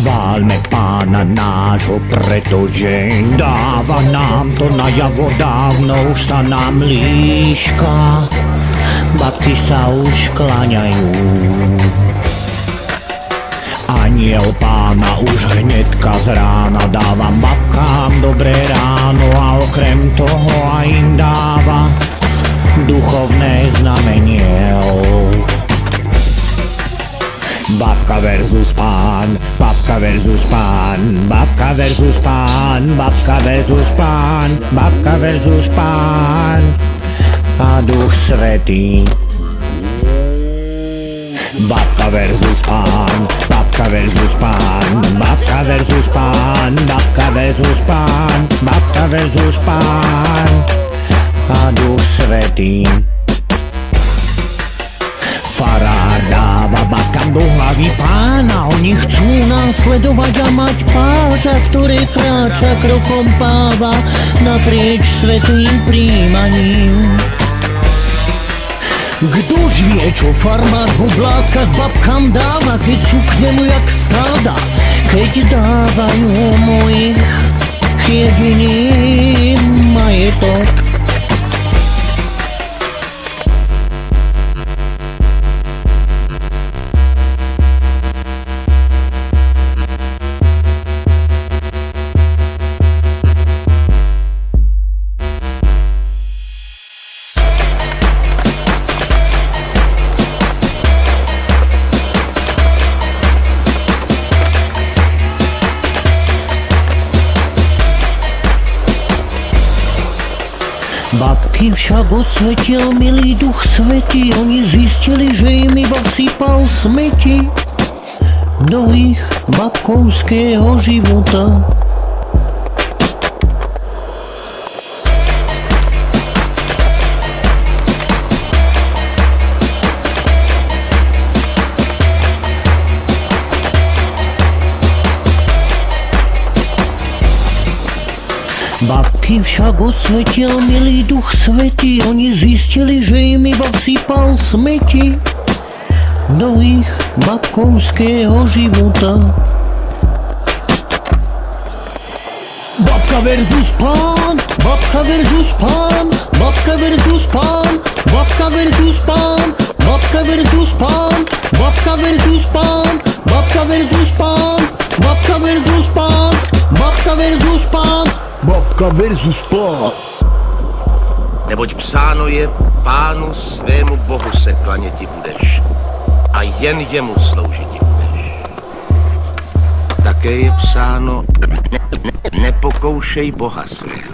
Chválme Pána nášho, pretože dáva nám to najavo, dávno už sa nám líška. Babky sa už kláňajú. Aniel Pána už hnedka z rána dáva babkám dobré ráno a okrem toho aj im dáva duchovné znamenie. Babka versus pán, babka versus pán, babka versus pán, babka versus pán, babka versus pán a Duch Svätý. Babka versus pán, babka versus pán, babka versus pán, babka versus pán, babka versus pán a Duch Svätý. Farár dáva babkám do hlavy Pána, oni chcú následovať a mať páža, ktorý kráča krokom páva naprieč svätým príjmaním. Kdož vie, čo farmár v oblátkach babkám dáva, keď sú k nemu jak stáda, keď dávajú mu ich jediný majetok. Babky však osvetil milý Duch Svätý, oni zistili, že im iba vsypal smeti do ich babkovského života. Babky však osvetil milý Duch Svätý, oni zistili, že im iba vsypal smeti do ich babkovského života. Babka versus pán, babka versus pán, babka versus pán, babka versus pán, babka versus pán, babka versus pán, babka versus pán, babka versus pán, babka versus pán. Babka versus pán. Neboť psáno je, Pánu svému Bohu se klaněti budeš a jen jemu sloužiti budeš. Také je psáno, nepokoušej Boha svého.